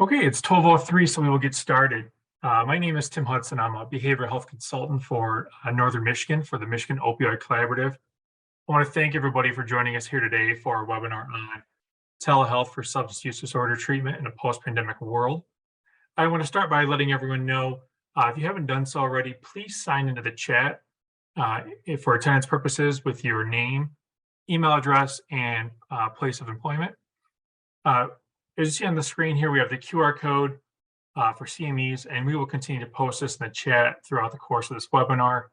Okay, it's 12:03, so we will get started. My name is Tim Hudson. I'm a behavioral health consultant for Northern Michigan for the Michigan Opioid Collaborative. I want to thank everybody for joining us here today for our webinar on telehealth for substance use disorder treatment in a post-pandemic world. I want to start by letting everyone know, if you haven't done so already, please sign into the chat for attendance purposes with your name, email address, and place of employment. As you see on the screen here, we have the QR code for CMEs, and we will continue to post this in the chat throughout the course of this webinar.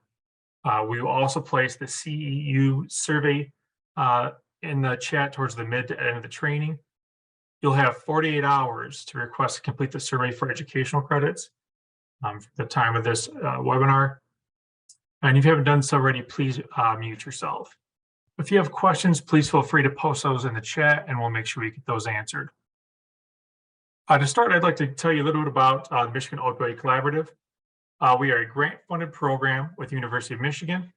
We will also place the CEU survey in the chat towards the mid to end of the training. You'll have 48 hours to request to complete the survey for educational credits from the time of this webinar. And if you haven't done so already, please mute yourself. If you have questions, please feel free to post those in the chat and we'll make sure we get those answered. To start, I'd like to tell you a little bit about the Michigan Opioid Collaborative. We are a grant-funded program with the University of Michigan.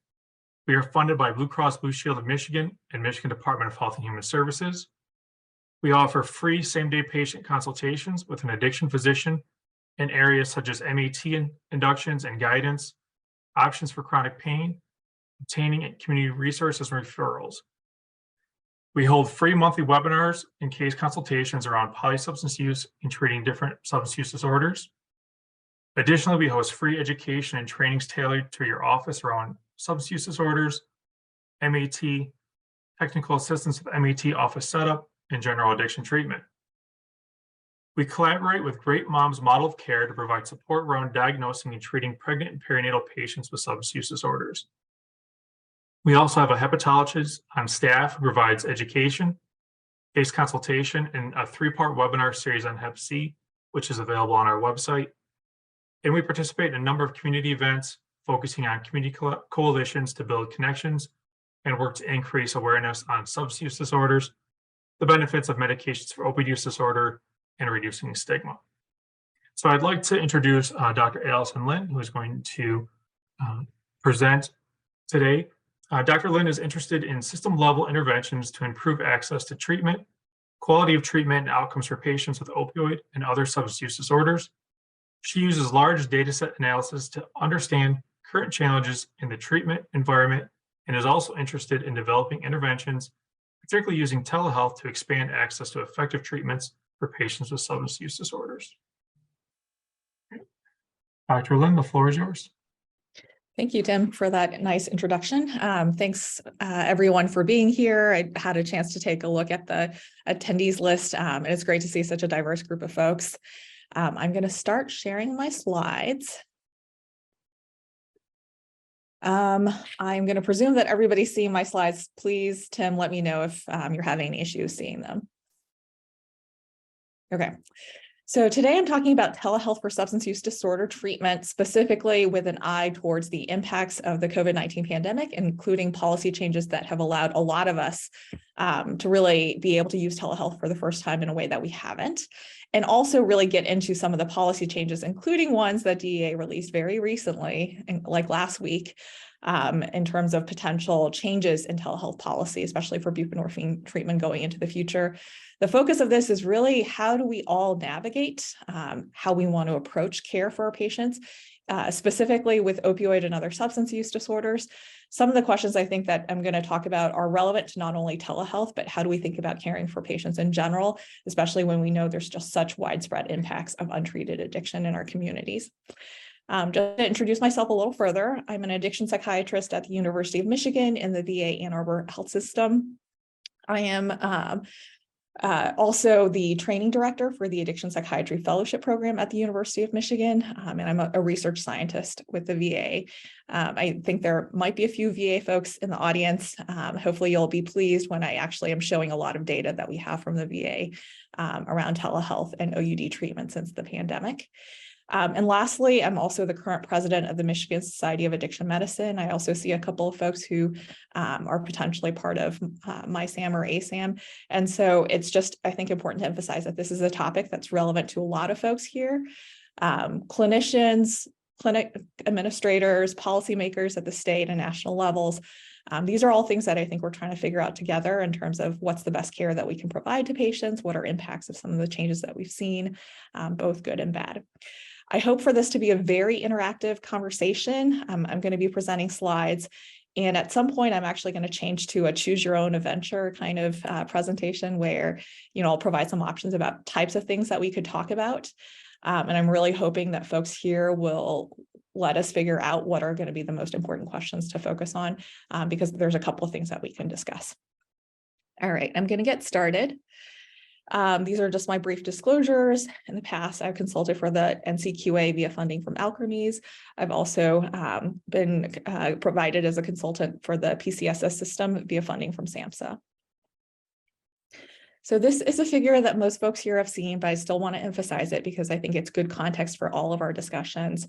We are funded by Blue Cross Blue Shield of Michigan and Michigan Department of Health and Human Services. We offer free same-day patient consultations with an addiction physician in areas such as MAT inductions and guidance, options for chronic pain, obtaining community resources and referrals. We hold free monthly webinars and case consultations around polysubstance use and treating different substance use disorders. Additionally, we host free education and trainings tailored to your office around substance use disorders, MAT, technical assistance with MAT office setup, and general addiction treatment. We collaborate with Great Moms Model of Care to provide support around diagnosing and treating pregnant and perinatal patients with substance use disorders. We also have a hepatologist on staff who provides education, case consultation, and a 3-part webinar series on Hep C, which is available on our website. And we participate in a number of community events focusing on community coalitions to build connections and work to increase awareness on substance use disorders, the benefits of medications for opioid use disorder, and reducing stigma. So I'd like to introduce Dr. Allison Lin, who is going to present today. Dr. Lin is interested in system-level interventions to improve access to treatment, quality of treatment, and outcomes for patients with opioid and other substance use disorders. She uses large data set analysis to understand current challenges in the treatment environment and is also interested in developing interventions, particularly using telehealth to expand access to effective treatments for patients with substance use disorders. Dr. Lin, the floor is yours. Thank you, Tim, for that nice introduction. Thanks, everyone, for being here. I had a chance to take a look at the attendees list, and it's great to see such a diverse group of folks. I'm going to start sharing my slides. I'm going to presume that everybody's seeing my slides. Please, Tim, let me know if you're having any issues seeing them. Okay. So today I'm talking about telehealth for substance use disorder treatment, specifically with an eye towards the impacts of the COVID-19 pandemic, including policy changes that have allowed a lot of us to really be able to use telehealth for the first time in a way that we haven't, and also really get into some of the policy changes, including ones that DEA released very recently, like last week, in terms of potential changes in telehealth policy, especially for buprenorphine treatment going into the future. The focus of this is really how do we all navigate how we want to approach care for our patients, specifically with opioid and other substance use disorders. Some of the questions I think that I'm going to talk about are relevant to not only telehealth, but how do we think about caring for patients in general, especially when we know there's just such widespread impacts of untreated addiction in our communities. Just to introduce myself a little further, I'm an addiction psychiatrist at the University of Michigan in the VA Ann Arbor Health System. I am also the training director for the Addiction Psychiatry Fellowship Program at the University of Michigan, and I'm a research scientist with the VA. I think there might be a few VA folks in the audience. Hopefully you'll be pleased when I actually am showing a lot of data that we have from the VA around telehealth and OUD treatment since the pandemic. And lastly, I'm also the current president of the Michigan Society of Addiction Medicine. I also see a couple of folks who are potentially part of MySAM or ASAM. And so it's just, I think, important to emphasize that this is a topic that's relevant to a lot of folks here. Clinicians, clinic administrators, policymakers at the state and national levels. These are all things that I think we're trying to figure out together in terms of what's the best care that we can provide to patients, what are impacts of some of the changes that we've seen, both good and bad. I hope for this to be a very interactive conversation. I'm going to be presenting slides, and at some point I'm actually going to change to a choose your own adventure kind of presentation where, I'll provide some options about types of things that we could talk about. And I'm really hoping that folks here will let us figure out what are going to be the most important questions to focus on, because there's a couple of things that we can discuss. All right, I'm going to get started. These are just my brief disclosures. In the past, I've consulted for the NCQA via funding from Alkermes. I've also been provided as a consultant for the PCSS system via funding from SAMHSA. So this is a figure that most folks here have seen, but I still want to emphasize it because I think it's good context for all of our discussions.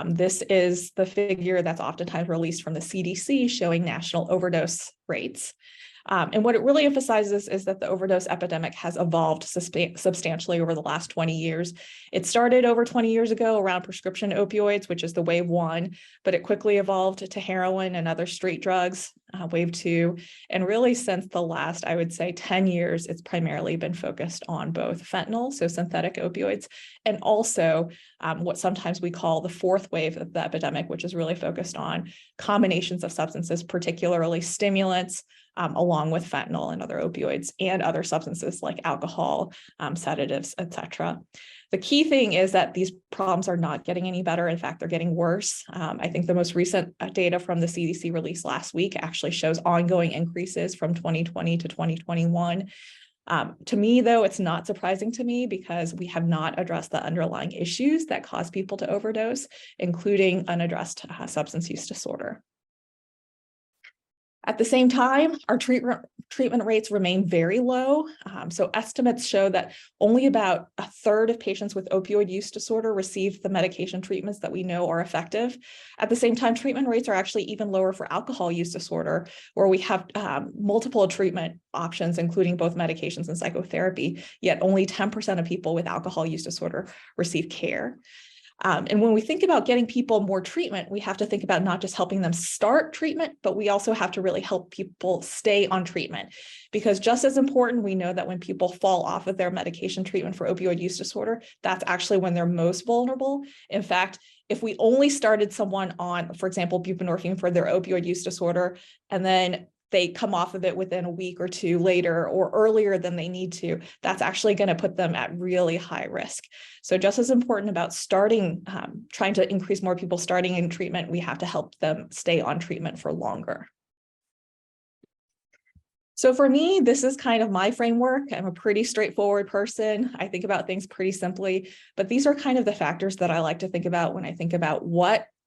This is the figure that's oftentimes released from the CDC showing national overdose rates. And what it really emphasizes is that the overdose epidemic has evolved substantially over the last 20 years. It started over 20 years ago around prescription opioids, which is the wave 1, but it quickly evolved to heroin and other street drugs, wave 2. And really since the last, I would say 10 years, it's primarily been focused on both fentanyl, so synthetic opioids, and also what sometimes we call the 4th wave of the epidemic, which is really focused on combinations of substances, particularly stimulants, along with fentanyl and other opioids and other substances like alcohol, sedatives, etc. The key thing is that these problems are not getting any better. In fact, they're getting worse. I think the most recent data from the CDC released last week actually shows ongoing increases from 2020 to 2021. To me, though, it's not surprising to me because we have not addressed the underlying issues that cause people to overdose, including unaddressed substance use disorder. At the same time, our treatment rates remain very low. So estimates show that only about a third of patients with opioid use disorder receive the medication treatments that we know are effective. At the same time, treatment rates are actually even lower for alcohol use disorder, where we have multiple treatment options, including both medications and psychotherapy, yet only 10% of people with alcohol use disorder receive care. And when we think about getting people more treatment, we have to think about not just helping them start treatment, but we also have to really help people stay on treatment. Because just as important, we know that when people fall off of their medication treatment for opioid use disorder, that's actually when they're most vulnerable. In fact, if we only started someone on, for example, buprenorphine for their opioid use disorder, and then they come off of it within a week or two later or earlier than they need to, that's actually going to put them at really high risk. So just as important about starting, trying to increase more people starting in treatment, we have to help them stay on treatment for longer. So for me, this is kind of my framework. I'm a pretty straightforward person. I think about things pretty simply, but these are kind of the factors that I like to think about when I think about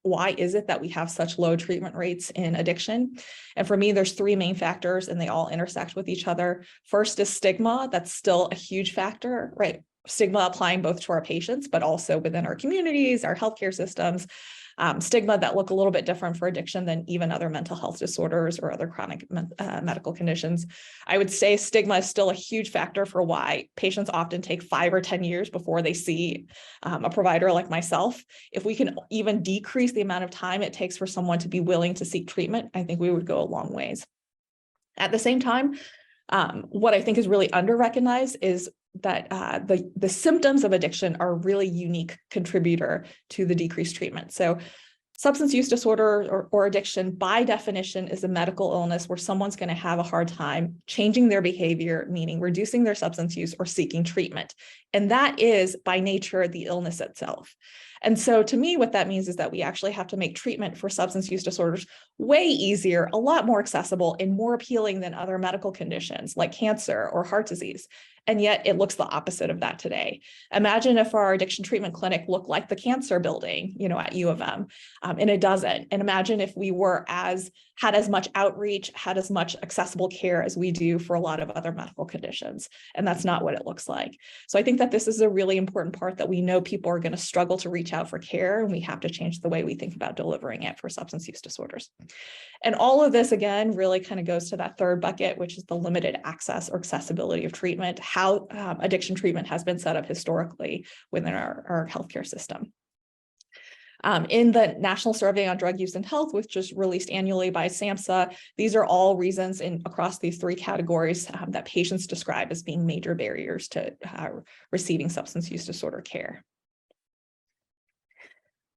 why is it that we have such low treatment rates in addiction? And for me, there's 3 main factors and they all intersect with each other. First is stigma. That's still a huge factor, right? Stigma applying both to our patients, but also within our communities, our healthcare systems. Stigma that look a little bit different for addiction than even other mental health disorders or other chronic medical conditions. I would say stigma is still a huge factor for why patients often take 5 or 10 years before they see a provider like myself. If we can even decrease the amount of time it takes for someone to be willing to seek treatment, I think we would go a long ways. At the same time, what I think is really under-recognized is that the symptoms of addiction are a really unique contributor to the decreased treatment. So substance use disorder or addiction, by definition, is a medical illness where someone's going to have a hard time changing their behavior, meaning reducing their substance use or seeking treatment. And that is, by nature, the illness itself. And so to me, what that means is that we actually have to make treatment for substance use disorders way easier, a lot more accessible, and more appealing than other medical conditions like cancer or heart disease. And yet it looks the opposite of that today. Imagine if our addiction treatment clinic looked like the cancer building, at U of M, and it doesn't. And imagine if we had as much outreach, had as much accessible care as we do for a lot of other medical conditions. And that's not what it looks like. So I think that this is a really important part, that we know people are going to struggle to reach out for care, and we have to change the way we think about delivering it for substance use disorders. And all of this, again, really kind of goes to that third bucket, which is the limited access or accessibility of treatment, how addiction treatment has been set up historically within our healthcare system. In the National Survey on Drug Use and Health, which is released annually by SAMHSA, these are all reasons across these three categories that patients describe as being major barriers to receiving substance use disorder care.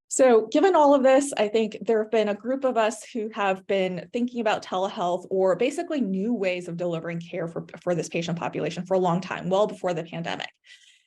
So given all of this, I think there have been a group of us who have been thinking about telehealth or basically new ways of delivering care for this patient population for a long time, well before the pandemic.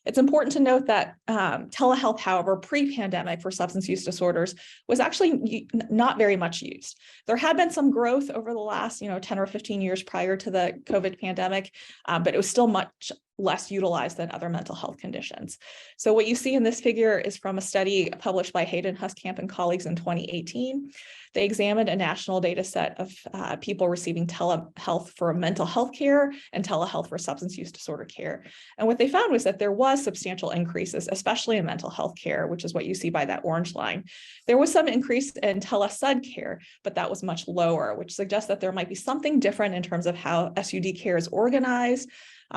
It's important to note that telehealth, however, pre-pandemic for substance use disorders was actually not very much used. There had been some growth over the last 10 or 15 years prior to the COVID pandemic, but it was still much less utilized than other mental health conditions. So what you see in this figure is from a study published by Hayden Huskamp and colleagues in 2018. They examined a national data set of people receiving telehealth for mental health care and telehealth for substance use disorder care. And what they found was that there was substantial increases, especially in mental health care, which is what you see by that orange line. There was some increase in telesud care, but that was much lower, which suggests that there might be something different in terms of how SUD care is organized,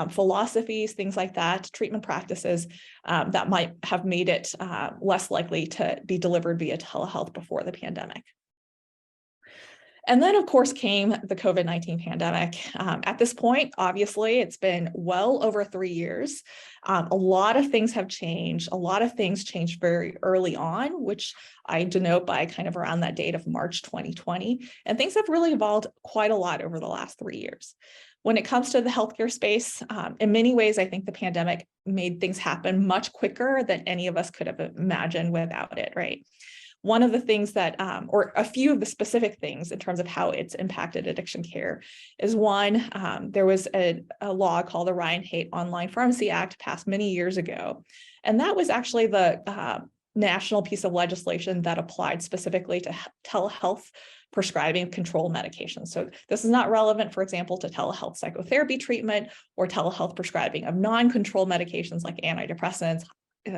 philosophies, things like that, treatment practices that might have made it less likely to be delivered via telehealth before the pandemic. And then, of course, came the COVID-19 pandemic. At this point, obviously, it's been well over 3 years. A lot of things have changed. A lot of things changed very early on, which I denote by kind of around that date of March 2020. And things have really evolved quite a lot over the last 3 years. When it comes to the healthcare space, in many ways, I think the pandemic made things happen much quicker than any of us could have imagined without it, right? One of the things that, or a few of the specific things in terms of how it's impacted addiction care is one, there was a law called the Ryan-Haight Online Pharmacy Act passed many years ago. And that was actually the national piece of legislation that applied specifically to telehealth prescribing controlled medications. So this is not relevant, for example, to telehealth psychotherapy treatment or telehealth prescribing of non-controlled medications like antidepressants,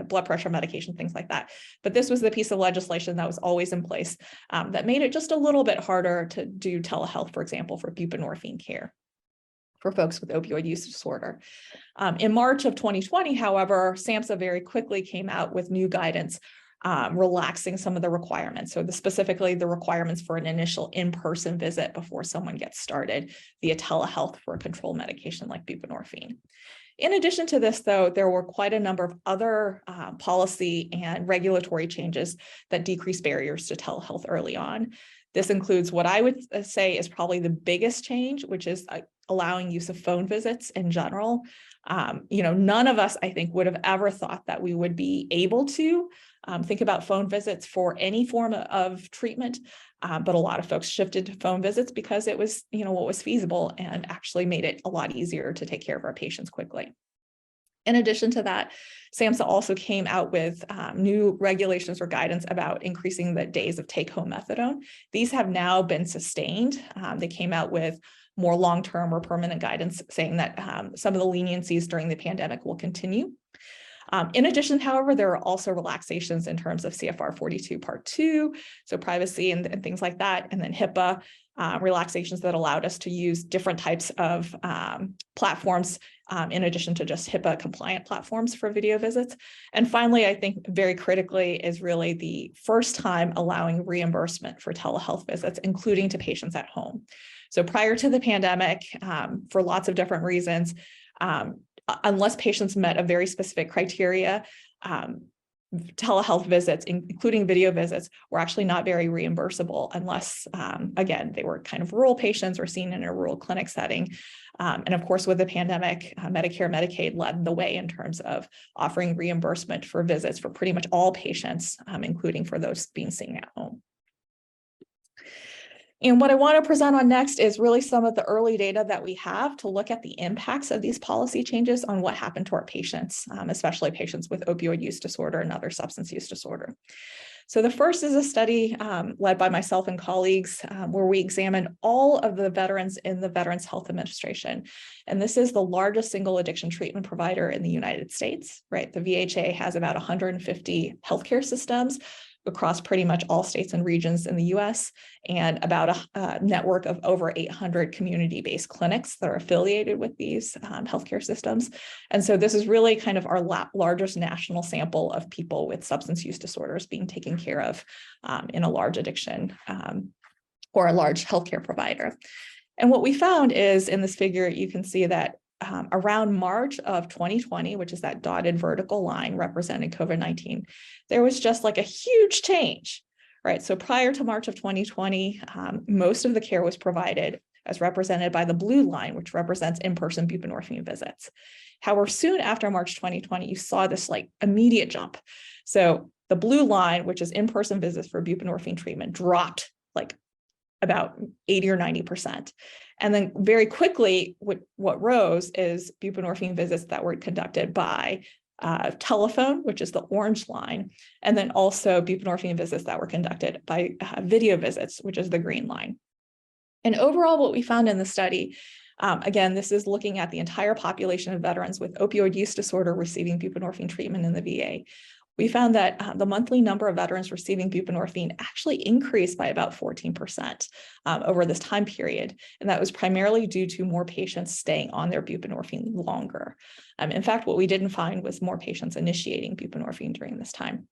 blood pressure medication, things like that. But this was the piece of legislation that was always in place that made it just a little bit harder to do telehealth, for example, for buprenorphine care for folks with opioid use disorder. In March of 2020, however, SAMHSA very quickly came out with new guidance relaxing some of the requirements. So specifically the requirements for an initial in-person visit before someone gets started via telehealth for a controlled medication like buprenorphine. In addition to this, though, there were quite a number of other policy and regulatory changes that decrease barriers to telehealth early on. This includes what I would say is probably the biggest change, which is allowing use of phone visits in general. None of us, I think, would have ever thought that we would be able to think about phone visits for any form of treatment. But a lot of folks shifted to phone visits because it was, what was feasible and actually made it a lot easier to take care of our patients quickly. In addition to that, SAMHSA also came out with new regulations or guidance about increasing the days of take-home methadone. These have now been sustained. They came out with more long-term or permanent guidance saying that some of the leniencies during the pandemic will continue. In addition, however, there are also relaxations in terms of CFR 42 Part 2, so privacy and things like that, and then HIPAA relaxations that allowed us to use different types of platforms in addition to just HIPAA compliant platforms for video visits. And finally, I think very critically is really the first time allowing reimbursement for telehealth visits, including to patients at home. So prior to the pandemic, for lots of different reasons, unless patients met a very specific criteria, telehealth visits, including video visits, were actually not very reimbursable unless, again, they were kind of rural patients or seen in a rural clinic setting. And of course, with the pandemic, Medicare, Medicaid led the way in terms of offering reimbursement for visits for pretty much all patients, including for those being seen at home. And what I want to present on next is really some of the early data that we have to look at the impacts of these policy changes on what happened to our patients, especially patients with opioid use disorder and other substance use disorder. So the first is a study led by myself and colleagues where we examined all of the veterans in the Veterans Health Administration. And this is the largest single addiction treatment provider in the United States, right? The VHA has about 150 healthcare systems, across pretty much all states and regions in the US, and about a network of over 800 community-based clinics that are affiliated with these healthcare systems. And so this is really kind of our largest national sample of people with substance use disorders being taken care of in a large addiction or a large healthcare provider. And what we found is in this figure, you can see that around March of 2020, which is that dotted vertical line representing COVID-19, there was just like a huge change, right? So prior to March of 2020, most of the care was provided as represented by the blue line, which represents in-person buprenorphine visits. However, soon after March 2020, you saw this like immediate jump. So the blue line, which is in-person visits for buprenorphine treatment, dropped like about 80 or 90%. And then very quickly, what rose is buprenorphine visits that were conducted by telephone, which is the orange line, and then also buprenorphine visits that were conducted by video visits, which is the green line. And overall, what we found in the study, again, this is looking at the entire population of veterans with opioid use disorder receiving buprenorphine treatment in the VA. We found that the monthly number of veterans receiving buprenorphine actually increased by about 14% over this time period. And that was primarily due to more patients staying on their buprenorphine longer. In fact, what we didn't find was more patients initiating buprenorphine during this time.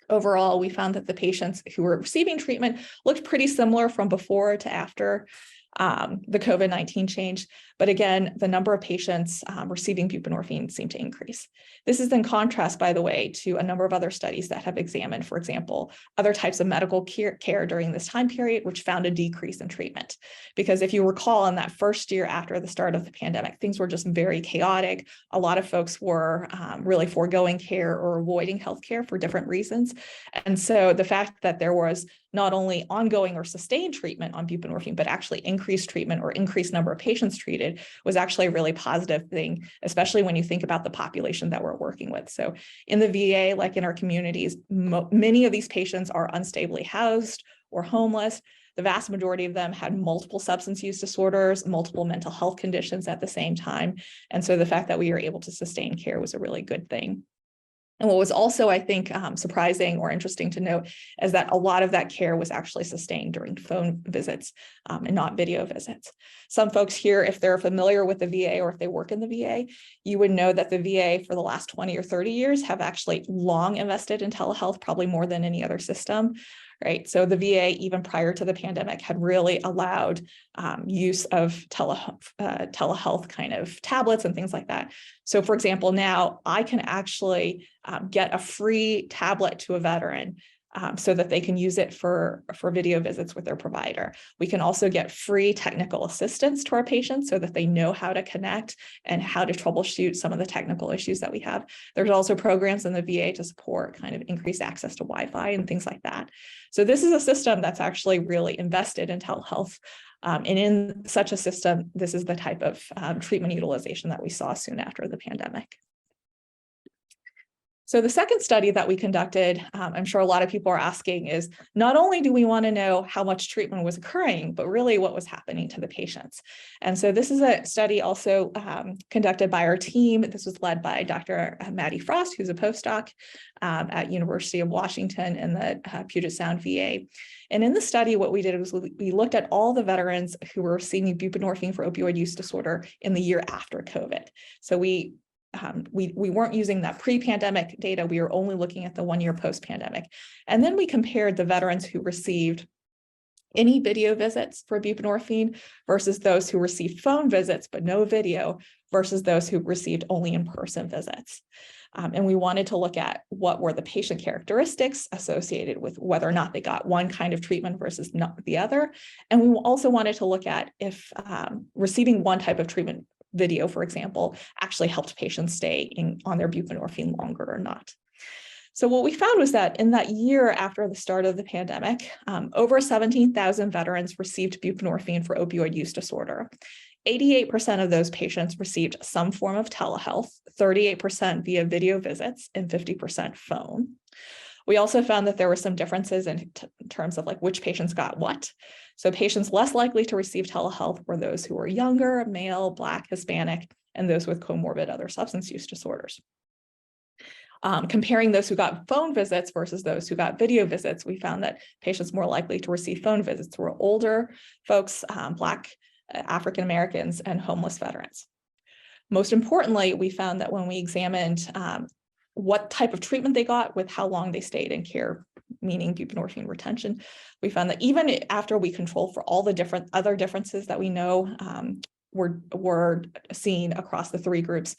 Overall, we found that the patients who were receiving treatment looked pretty similar from before to after the COVID-19 change. But again, the number of patients receiving buprenorphine seemed to increase. This is in contrast, by the way, to a number of other studies that have examined, for example, other types of medical care during this time period, which found a decrease in treatment. Because if you recall, in that first year after the start of the pandemic, things were just very chaotic. A lot of folks were really foregoing care or avoiding healthcare for different reasons. And so the fact that there was not only ongoing or sustained treatment on buprenorphine, but actually increased treatment or increased number of patients treated was actually a really positive thing, especially when you think about the population that we're working with. So in the VA, like in our communities, many of these patients are unstably housed or homeless. The vast majority of them had multiple substance use disorders, multiple mental health conditions at the same time. And so the fact that we were able to sustain care was a really good thing. And what was also, I think, surprising or interesting to note is that a lot of that care was actually sustained during phone visits and not video visits. Some folks here, if they're familiar with the VA or if they work in the VA, you would know that the VA for the last 20 or 30 years have actually long invested in telehealth, probably more than any other system. Right. So the VA, even prior to the pandemic, had really allowed use of telehealth kind of tablets and things like that. So, for example, now I can actually get a free tablet to a veteran so that they can use it for video visits with their provider. We can also get free technical assistance to our patients so that they know how to connect and how to troubleshoot some of the technical issues that we have. There's also programs in the VA to support kind of increased access to Wi-Fi and things like that. So this is a system that's actually really invested in telehealth. And in such a system, this is the type of treatment utilization that we saw soon after the pandemic. So the second study that we conducted, I'm sure a lot of people are asking, is not only do we want to know how much treatment was occurring, but really what was happening to the patients. And so this is a study also conducted by our team. This was led by Dr. Maddie Frost, who's a postdoc at University of Washington in the Puget Sound VA. And in the study, what we did was we looked at all the veterans who were receiving buprenorphine for opioid use disorder in the year after COVID. So we weren't using that pre-pandemic data. We were only looking at the 1 year post-pandemic. And then we compared the veterans who received any video visits for buprenorphine versus those who received phone visits, but no video, versus those who received only in-person visits. And we wanted to look at what were the patient characteristics associated with whether or not they got one kind of treatment versus not the other. And we also wanted to look at if receiving one type of treatment video, for example, actually helped patients stay on their buprenorphine longer or not. So what we found was that in that year after the start of the pandemic, over 17,000 veterans received buprenorphine for opioid use disorder. 88% of those patients received some form of telehealth, 38% via video visits, and 50% phone. We also found that there were some differences in terms of like which patients got what. So patients less likely to receive telehealth were those who were younger, male, Black, Hispanic, and those with comorbid other substance use disorders. Comparing those who got phone visits versus those who got video visits, we found that patients more likely to receive phone visits were older folks, Black, African Americans, and homeless veterans. Most importantly, we found that when we examined what type of treatment they got with how long they stayed in care, meaning buprenorphine retention, we found that even after we controlled for all the different other differences that we know were seen across the three groups,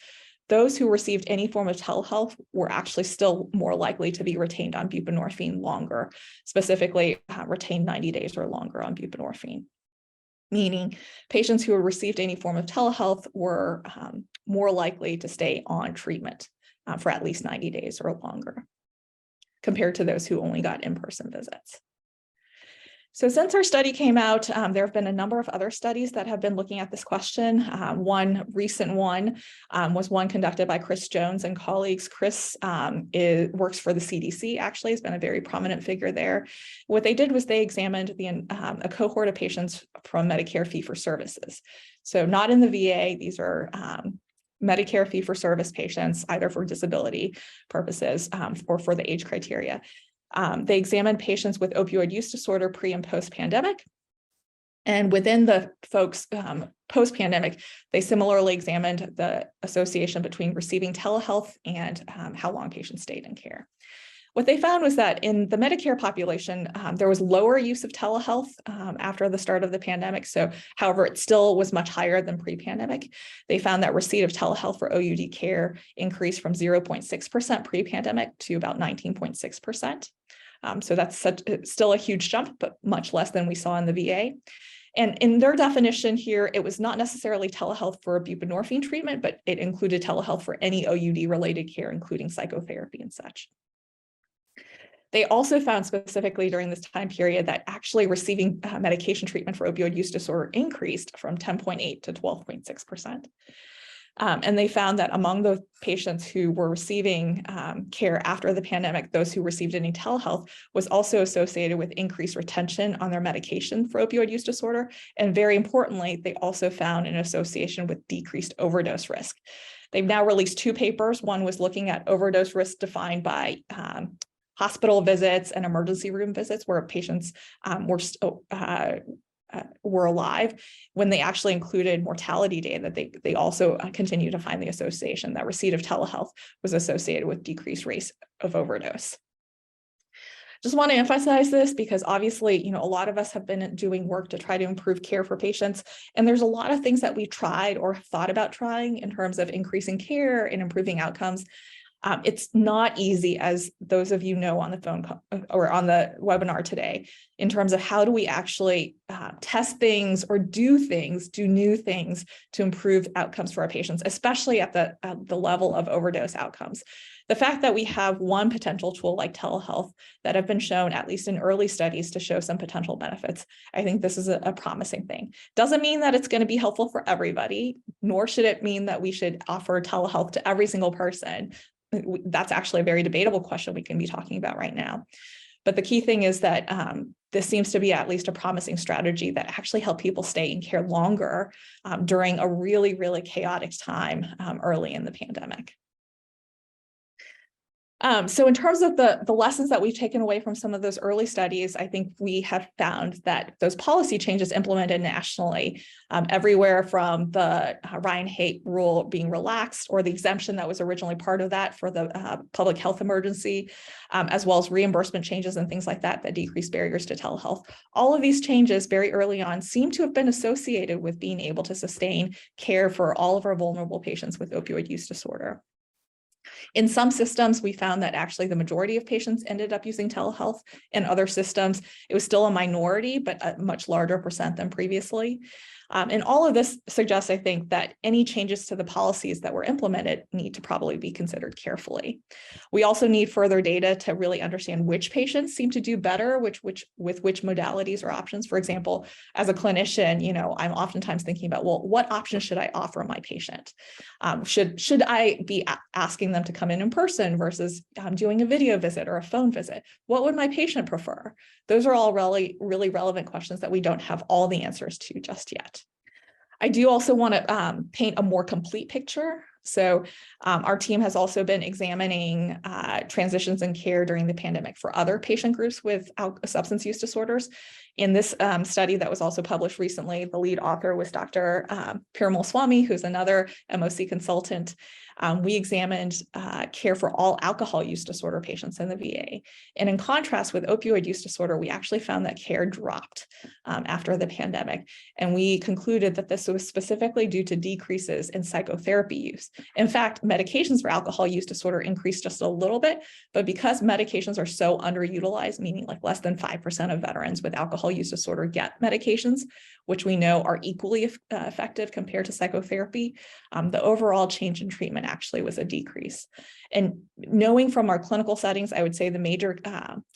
those who received any form of telehealth were actually still more likely to be retained on buprenorphine longer, specifically retained 90 days or longer on buprenorphine. Meaning patients who received any form of telehealth were more likely to stay on treatment for at least 90 days or longer, compared to those who only got in-person visits. So since our study came out, there have been a number of other studies that have been looking at this question. One recent one was one conducted by Chris Jones and colleagues. Chris works for the CDC, actually, has been a very prominent figure there. What they did was they examined a cohort of patients from Medicare fee-for-services. So not in the VA, these are Medicare fee-for-service patients, either for disability purposes or for the age criteria. They examined patients with opioid use disorder pre and post-pandemic. And within the folks post-pandemic, they similarly examined the association between receiving telehealth and how long patients stayed in care. What they found was that in the Medicare population, there was lower use of telehealth after the start of the pandemic. So, however, it still was much higher than pre-pandemic. They found that receipt of telehealth for OUD care increased from 0.6% pre-pandemic to about 19.6%. So that's still a huge jump, but much less than we saw in the VA. And in their definition here, it was not necessarily telehealth for a buprenorphine treatment, but it included telehealth for any OUD-related care, including psychotherapy and such. They also found specifically during this time period that actually receiving medication treatment for opioid use disorder increased from 10.8 to 12.6%. And they found that among the patients who were receiving care after the pandemic, those who received any telehealth was also associated with increased retention on their medication for opioid use disorder. And very importantly, they also found an association with decreased overdose risk. They've now released two papers. One was looking at overdose risk defined by hospital visits and emergency room visits where patients were alive, when they actually included mortality data, that they also continue to find the association that receipt of telehealth was associated with decreased rates of overdose. Just want to emphasize this because obviously, a lot of us have been doing work to try to improve care for patients. And there's a lot of things that we've tried or thought about trying in terms of increasing care and improving outcomes. It's not easy, as those of you know on the phone or on the webinar today, in terms of how do we actually test things or do new things to improve outcomes for our patients, especially at the level of overdose outcomes. The fact that we have one potential tool like telehealth that have been shown, at least in early studies, to show some potential benefits, I think this is a promising thing. Doesn't mean that it's going to be helpful for everybody, nor should it mean that we should offer telehealth to every single person. That's actually a very debatable question we can be talking about right now. But the key thing is that this seems to be at least a promising strategy that actually help people stay in care longer during a really, really chaotic time early in the pandemic. So in terms of the lessons that we've taken away from some of those early studies, I think we have found that those policy changes implemented nationally, everywhere from the Ryan Haight rule being relaxed or the exemption that was originally part of that for the public health emergency, as well as reimbursement changes and things like that that decrease barriers to telehealth. All of these changes very early on seem to have been associated with being able to sustain care for all of our vulnerable patients with opioid use disorder. In some systems, we found that actually the majority of patients ended up using telehealth. In other systems, it was still a minority, but a much larger percent than previously. And all of this suggests, I think, that any changes to the policies that were implemented need to probably be considered carefully. We also need further data to really understand which patients seem to do better, with which modalities or options. For example, as a clinician, I'm oftentimes thinking about, well, what options should I offer my patient? Should I be asking them to come in person versus doing a video visit or a phone visit? What would my patient prefer? Those are all really, really relevant questions that we don't have all the answers to just yet. I do also want to paint a more complete picture So our team has also been examining transitions in care during the pandemic for other patient groups with substance use disorders. In this study that was also published recently, the lead author was Dr. Piramal Swamy, who's another MOC consultant. We examined care for all alcohol use disorder patients in the VA. And in contrast with opioid use disorder, we actually found that care dropped after the pandemic. And we concluded that this was specifically due to decreases in psychotherapy use. In fact, medications for alcohol use disorder increased just a little bit, but because medications are so underutilized, meaning like less than 5% of veterans with alcohol use disorder get medications, which we know are equally effective compared to psychotherapy, the overall change in treatment actually was a decrease. And knowing from our clinical settings, I would say the major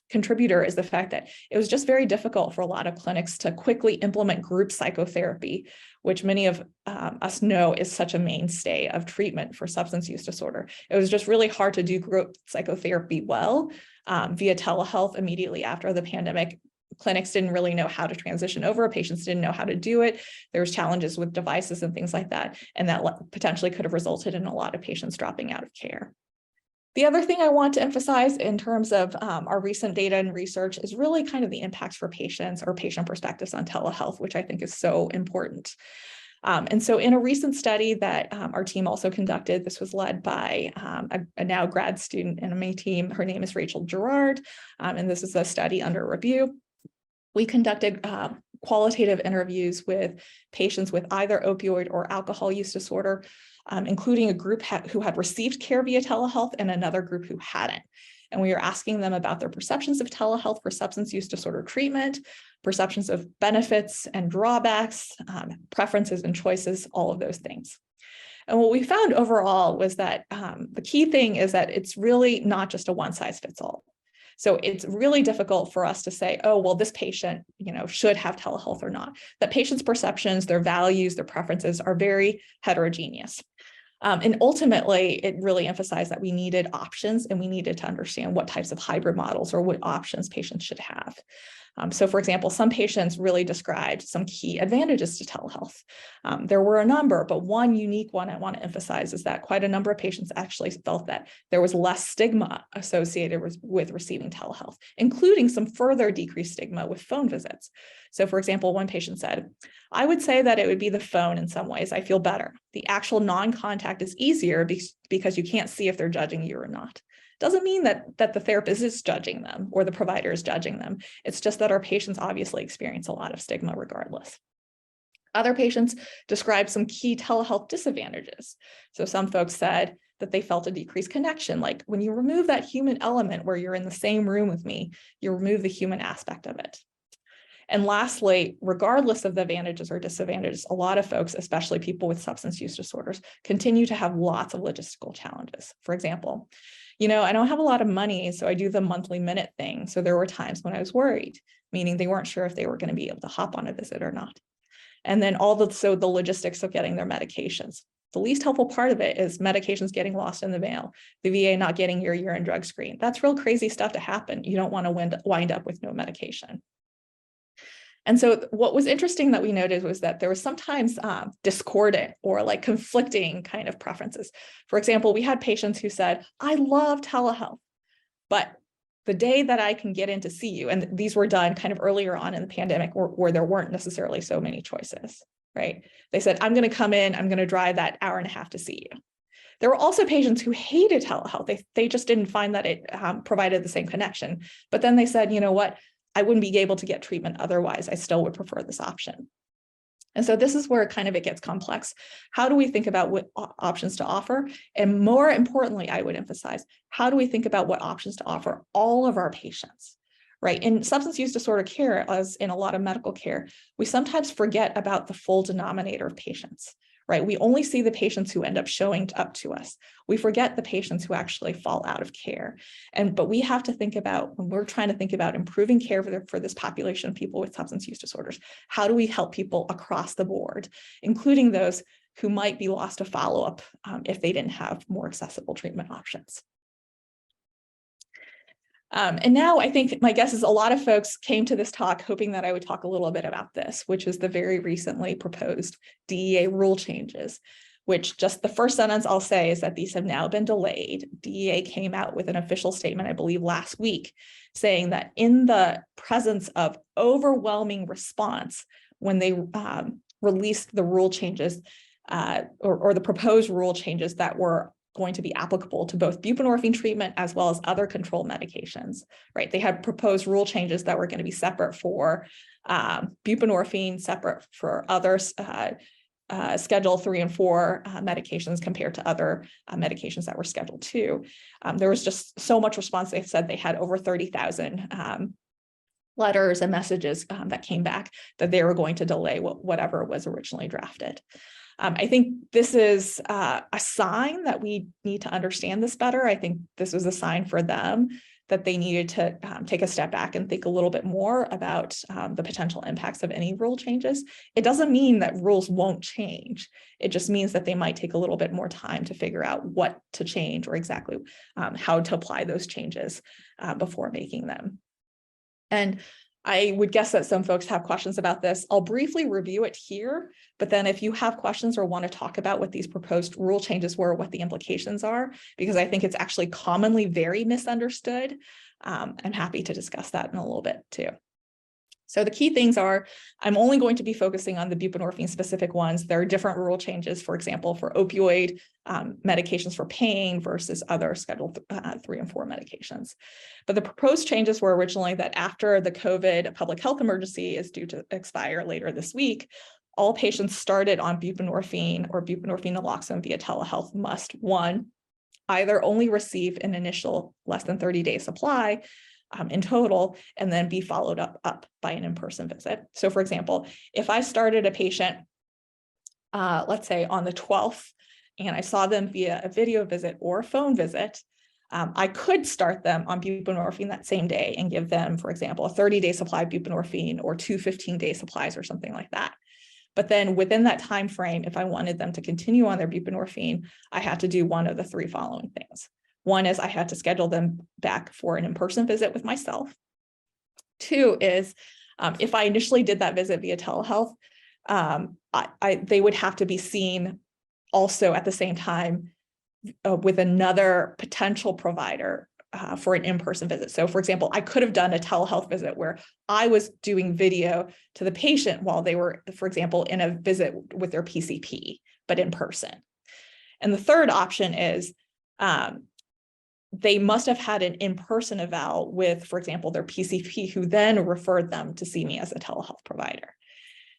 contributor is the fact that it was just very difficult for a lot of clinics to quickly implement group psychotherapy, which many of us know is such a mainstay of treatment for substance use disorder. It was just really hard to do group psychotherapy well via telehealth immediately after the pandemic. Clinics didn't really know how to transition over. Patients didn't know how to do it. There was challenges with devices and things like that. And that potentially could have resulted in a lot of patients dropping out of care. The other thing I want to emphasize in terms of our recent data and research is really kind of the impacts for patients or patient perspectives on telehealth, which I think is so important. And so in a recent study that our team also conducted, this was led by a now grad student in my team. Her name is Rachel Gerard, and this is a study under review. We conducted qualitative interviews with patients with either opioid or alcohol use disorder, including a group who had received care via telehealth and another group who hadn't. And we were asking them about their perceptions of telehealth for substance use disorder treatment, perceptions of benefits and drawbacks, preferences and choices, all of those things. And what we found overall was that the key thing is that it's really not just a one size fits all. So it's really difficult for us to say, oh, well, this patient, should have telehealth or not. That patients' perceptions, their values, their preferences are very heterogeneous. And ultimately, it really emphasized that we needed options and we needed to understand what types of hybrid models or what options patients should have. So for example, some patients really described some key advantages to telehealth. There were a number, but one unique one I want to emphasize is that quite a number of patients actually felt that there was less stigma associated with receiving telehealth, including some further decreased stigma with phone visits. So for example, one patient said, I would say that it would be the phone in some ways. I feel better. The actual non-contact is easier because you can't see if they're judging you or not. Doesn't mean that the therapist is judging them or the provider is judging them. It's just that our patients obviously experience a lot of stigma regardless. Other patients described some key telehealth disadvantages. So some folks said that they felt a decreased connection. Like when you remove that human element where you're in the same room with me, you remove the human aspect of it. And lastly, regardless of the advantages or disadvantages, a lot of folks, especially people with substance use disorders, continue to have lots of logistical challenges. For example, I don't have a lot of money, so I do the monthly minute thing. So there were times when I was worried, meaning they weren't sure if they were going to be able to hop on a visit or not. And then the logistics of getting their medications. The least helpful part of it is medications getting lost in the mail, the VA not getting your urine drug screen. That's real crazy stuff to happen. You don't want to wind up with no medication. And so what was interesting that we noted was that there was sometimes discordant or like conflicting kind of preferences. For example, we had patients who said, I love telehealth, but the day that I can get in to see you, and these were done kind of earlier on in the pandemic where there weren't necessarily so many choices, right? They said, I'm going to come in, I'm going to drive that hour and a half to see you. There were also patients who hated telehealth. They just didn't find that it provided the same connection. But then they said, you know what? I wouldn't be able to get treatment otherwise. I still would prefer this option. And so this is where it gets complex. How do we think about what options to offer? And more importantly, I would emphasize, how do we think about what options to offer all of our patients, right? In substance use disorder care, as in a lot of medical care, we sometimes forget about the full denominator of patients, right? We only see the patients who end up showing up to us. We forget the patients who actually fall out of care. But we have to think about, when we're trying to think about improving care for this population of people with substance use disorders, how do we help people across the board, including those who might be lost to follow-up if they didn't have more accessible treatment options? And now I think my guess is a lot of folks came to this talk hoping that I would talk a little bit about this, which is the very recently proposed DEA rule changes. which just the first sentence I'll say is that these have now been delayed. DEA came out with an official statement, I believe last week, saying that in the presence of overwhelming response, when they released the rule changes or the proposed rule changes that were going to be applicable to both buprenorphine treatment as well as other control medications, right? They had proposed rule changes that were going to be separate for buprenorphine, separate for others, Schedule 3 and 4 medications compared to other medications that were Schedule 2. There was just so much response. They said they had over 30,000 letters and messages that came back that they were going to delay whatever was originally drafted. I think this is a sign that we need to understand this better. I think this was a sign for them that they needed to take a step back and think a little bit more about the potential impacts of any rule changes. It doesn't mean that rules won't change. It just means that they might take a little bit more time to figure out what to change or exactly how to apply those changes before making them. And I would guess that some folks have questions about this. I'll briefly review it here, but then if you have questions or want to talk about what these proposed rule changes were, what the implications are, because I think it's actually commonly very misunderstood, I'm happy to discuss that in a little bit too. So the key things are, I'm only going to be focusing on the buprenorphine specific ones. There are different rule changes, for example, for opioid medications for pain versus other Schedule 3 and 4 medications. But the proposed changes were originally that after the COVID public health emergency is due to expire later this week, all patients started on buprenorphine or buprenorphine naloxone via telehealth must, one, either only receive an initial less than 30-day supply in total, and then be followed up by an in-person visit. So for example, if I started a patient, let's say on the 12th, and I saw them via a video visit or a phone visit, I could start them on buprenorphine that same day and give them, for example, a 30-day supply of buprenorphine or 2 15-day supplies or something like that. But then within that time frame, if I wanted them to continue on their buprenorphine, I had to do one of the three following things. One is I had to schedule them back for an in-person visit with myself. Two is if I initially did that visit via telehealth, they would have to be seen also at the same time with another potential provider for an in-person visit. So for example, I could have done a telehealth visit where I was doing video to the patient while they were, for example, in a visit with their PCP, but in person. And the third option is they must have had an in-person eval with, for example, their PCP, who then referred them to see me as a telehealth provider.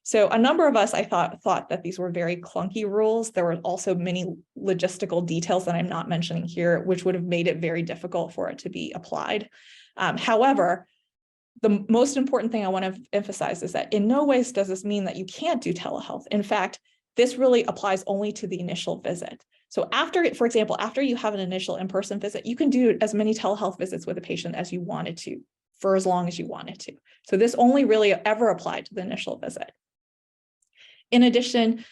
So a number of us, I thought that these were very clunky rules. There were also many logistical details that I'm not mentioning here, which would have made it very difficult for it to be applied. However, the most important thing I want to emphasize is that in no ways does this mean that you can't do telehealth. In fact, this really applies only to the initial visit. So after, for example, after you have an initial in-person visit, you can do as many telehealth visits with a patient as you wanted to, for as long as you wanted to. So this only really ever applied to the initial visit. In addition,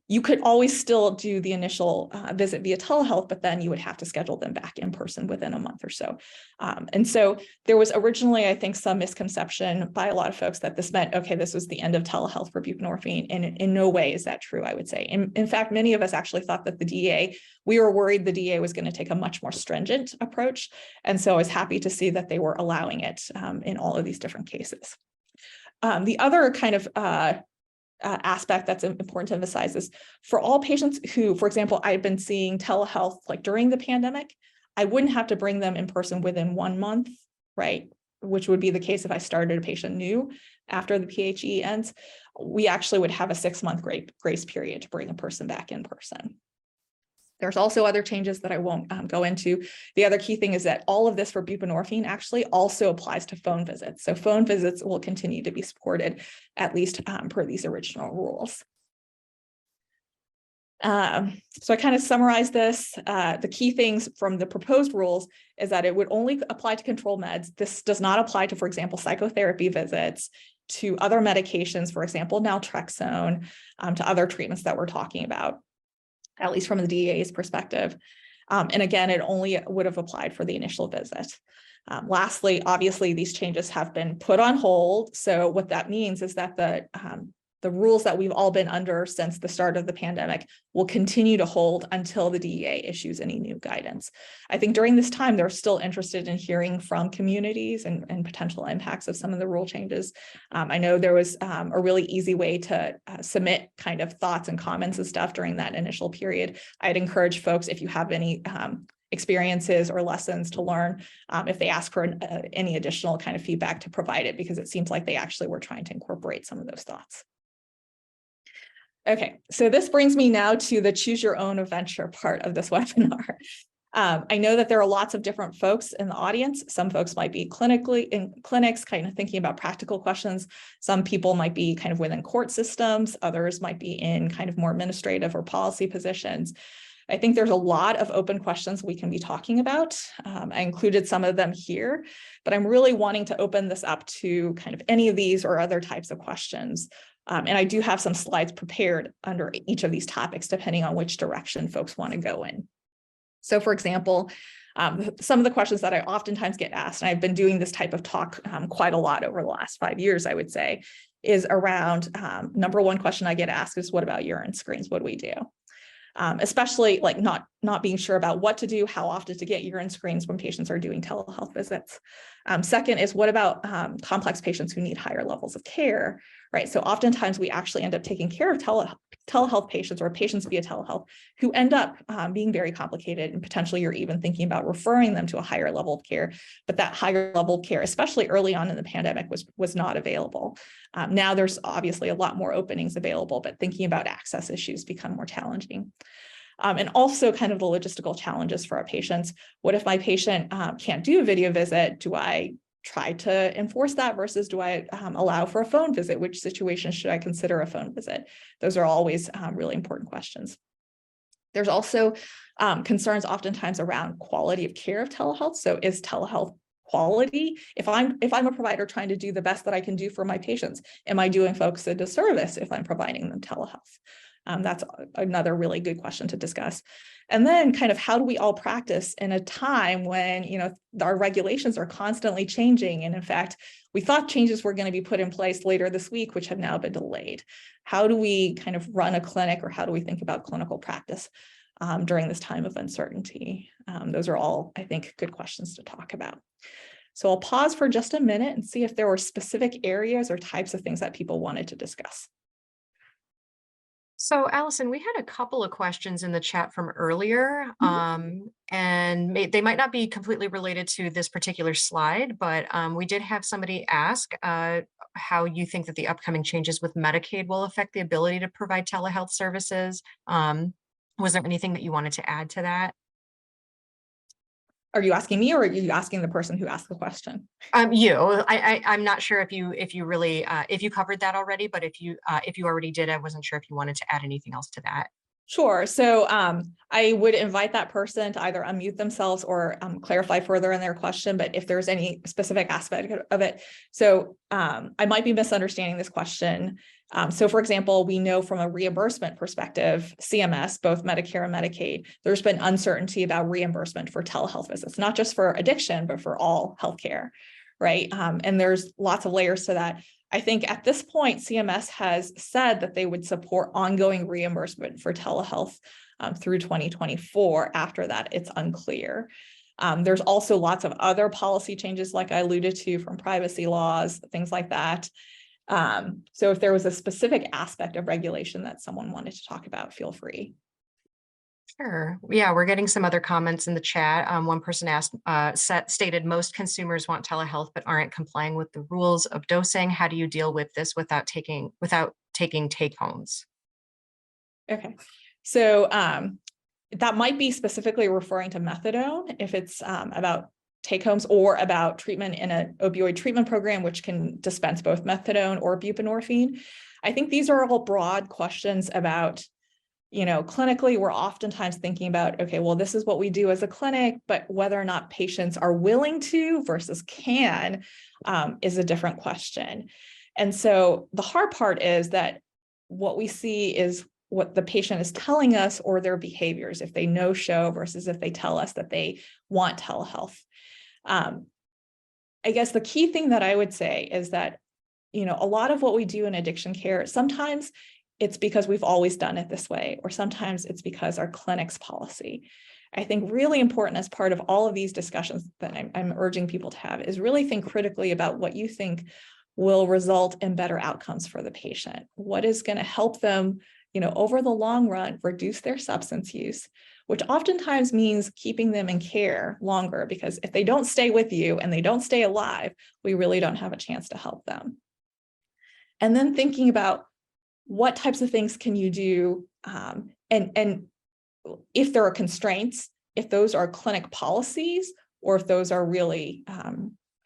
you could always still do the initial visit via telehealth, but then you would have to schedule them back in person within a month or so. And so there was originally, I think, some misconception by a lot of folks that this meant, okay, this was the end of telehealth for buprenorphine. And in no way is that true, I would say. In fact, many of us actually thought that we were worried the DEA was going to take a much more stringent approach. And so I was happy to see that they were allowing it in all of these different cases. The other kind of aspect that's important to emphasize is for all patients who, for example, I've been seeing telehealth like during the pandemic, I wouldn't have to bring them in person within 1 month, right? Which would be the case if I started a patient new after the PHE ends. We actually would have a 6-month grace period to bring a person back in person. There's also other changes that I won't go into. The other key thing is that all of this for buprenorphine actually also applies to phone visits. So phone visits will continue to be supported, at least per these original rules. So I kind of summarized this. The key things from the proposed rules is that it would only apply to control meds. This does not apply to, for example, psychotherapy visits, to other medications, for example, naltrexone, to other treatments that we're talking about, at least from the DEA's perspective. And again, it only would have applied for the initial visit. Lastly, obviously, these changes have been put on hold. So what that means is that the the rules that we've all been under since the start of the pandemic will continue to hold until the DEA issues any new guidance. I think during this time, they're still interested in hearing from communities and potential impacts of some of the rule changes. I know there was a really easy way to submit kind of thoughts and comments and stuff during that initial period. I'd encourage folks, if you have any experiences or lessons to learn, if they ask for any additional kind of feedback, to provide it, because it seems like they actually were trying to incorporate some of those thoughts. Okay, so this brings me now to the choose your own adventure part of this webinar. I know that there are lots of different folks in the audience. Some folks might be clinically in clinics, kind of thinking about practical questions. Some people might be kind of within court systems. Others might be in kind of more administrative or policy positions. I think there's a lot of open questions we can be talking about. I included some of them here, but I'm really wanting to open this up to kind of any of these or other types of questions. And I do have some slides prepared under each of these topics, depending on which direction folks want to go in. So for example, some of the questions that I oftentimes get asked, and I've been doing this type of talk quite a lot over the last 5 years, I would say, is around number one question I get asked is, what about urine screens? What do we do? Especially like not being sure about what to do, how often to get urine screens when patients are doing telehealth visits. Second is, what about complex patients who need higher levels of care, right? So oftentimes we actually end up taking care of telehealth patients or patients via telehealth who end up being very complicated, and potentially you're even thinking about referring them to a higher level of care, but that higher level of care, especially early on in the pandemic, was not available. Now there's obviously a lot more openings available, but thinking about access issues become more challenging. And also kind of the logistical challenges for our patients. What if my patient can't do a video visit? Do I try to enforce that versus do I allow for a phone visit? Which situation should I consider a phone visit? Those are always really important questions. There's also concerns oftentimes around quality of care of telehealth. So is telehealth quality? If I'm a provider trying to do the best that I can do for my patients, am I doing folks a disservice if I'm providing them telehealth? That's another really good question to discuss. And then kind of how do we all practice in a time when, you know, our regulations are constantly changing. And in fact, we thought changes were going to be put in place later this week, which have now been delayed. How do we kind of run a clinic, or how do we think about clinical practice during this time of uncertainty? Those are all, I think, good questions to talk about. So I'll pause for just a minute and see if there were specific areas or types of things that people wanted to discuss. So, Allison, we had a couple of questions in the chat from earlier, and they might not be completely related to this particular slide, but we did have somebody ask how you think that the upcoming changes with Medicaid will affect the ability to provide telehealth services. Was there anything that you wanted to add to that? Are you asking me, or are you asking the person who asked the question? You. I'm not sure if you really if you covered that already, but if you already did, I wasn't sure if you wanted to add anything else to that. Sure. So I would invite that person to either unmute themselves or clarify further in their question, but if there's any specific aspect of it. So I might be misunderstanding this question. So for example, we know from a reimbursement perspective, CMS, both Medicare and Medicaid, there's been uncertainty about reimbursement for telehealth visits, not just for addiction, but for all healthcare, right? And there's lots of layers to that. I think at this point, CMS has said that they would support ongoing reimbursement for telehealth through 2024. After that, it's unclear. There's also lots of other policy changes, like I alluded to, from privacy laws, things like that. So if there was a specific aspect of regulation that someone wanted to talk about, feel free. Sure. Yeah, we're getting some other comments in the chat. One person asked, stated most consumers want telehealth but aren't complying with the rules of dosing. How do you deal with this without taking take homes? Okay. So that might be specifically referring to methadone if it's about take homes, or about treatment in an opioid treatment program, which can dispense both methadone or buprenorphine. I think these are all broad questions about, you know, clinically, we're oftentimes thinking about, okay, well, this is what we do as a clinic, but whether or not patients are willing to versus can is a different question. And so the hard part is that what we see is what the patient is telling us or their behaviors, if they no-show versus if they tell us that they want telehealth. I guess the key thing that I would say is that a lot of what we do in addiction care, sometimes it's because we've always done it this way, or sometimes it's because our clinic's policy. I think really important as part of all of these discussions that I'm urging people to have is really think critically about what you think will result in better outcomes for the patient. What is going to help them, over the long run, reduce their substance use, which oftentimes means keeping them in care longer, because if they don't stay with you and they don't stay alive, we really don't have a chance to help them. And then thinking about what types of things can you do, and if there are constraints, if those are clinic policies, or if those are really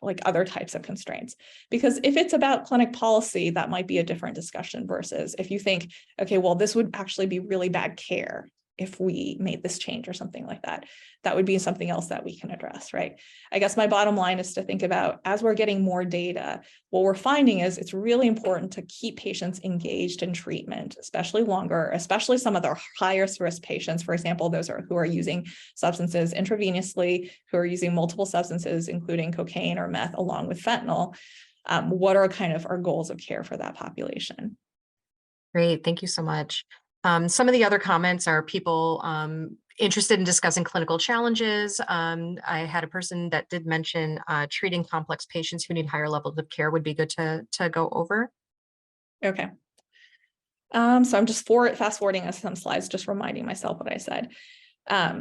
like other types of constraints. Because if it's about clinic policy, that might be a different discussion versus if you think, okay, well, this would actually be really bad care if we made this change or something like that. That would be something else that we can address, right? I guess my bottom line is to think about, as we're getting more data, what we're finding is it's really important to keep patients engaged in treatment, especially longer, especially some of the highest risk patients, for example, those who are using substances intravenously, who are using multiple substances, including cocaine or meth, along with fentanyl. What are kind of our goals of care for that population? Great, thank you so much. Some of the other comments are people interested in discussing clinical challenges. I had a person that did mention treating complex patients who need higher levels of care would be good to go over. Okay. So I'm just fast forwarding some slides, just reminding myself what I said.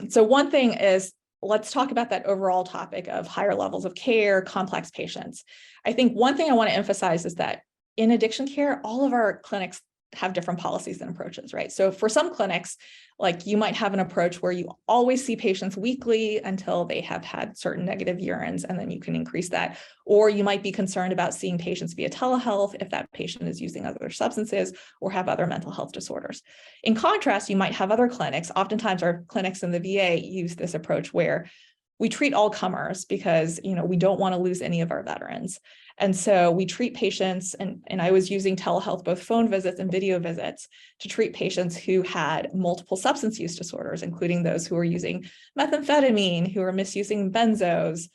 So one thing is, let's talk about that overall topic of higher levels of care, complex patients. I think one thing I want to emphasize is that in addiction care, all of our clinics have different policies and approaches, right? So for some clinics, like you might have an approach where you always see patients weekly until they have had certain negative urines, and then you can increase that. Or you might be concerned about seeing patients via telehealth if that patient is using other substances or have other mental health disorders. In contrast, you might have other clinics. Oftentimes our clinics in the VA use this approach where we treat all comers because, we don't want to lose any of our veterans. And so we treat patients, and I was using telehealth, both phone visits and video visits, to treat patients who had multiple substance use disorders, including those who are using methamphetamine, who are misusing benzos,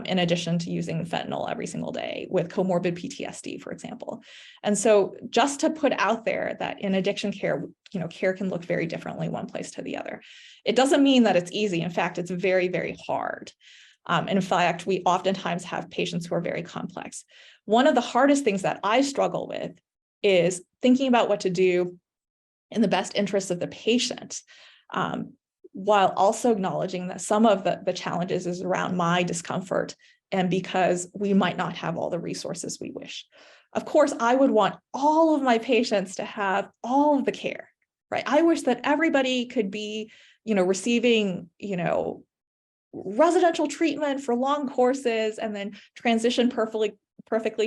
in addition to using fentanyl every single day with comorbid PTSD, for example. And so just to put out there that in addiction care, care can look very differently one place to the other. It doesn't mean that it's easy. In fact, it's very, very hard. In fact, we oftentimes have patients who are very complex. One of the hardest things that I struggle with is thinking about what to do in the best interest of the patient, while also acknowledging that some of the challenges is around my discomfort and because we might not have all the resources we wish. Of course, I would want all of my patients to have all of the care, right? I wish that everybody could be, receiving, residential treatment for long courses and then transition perfectly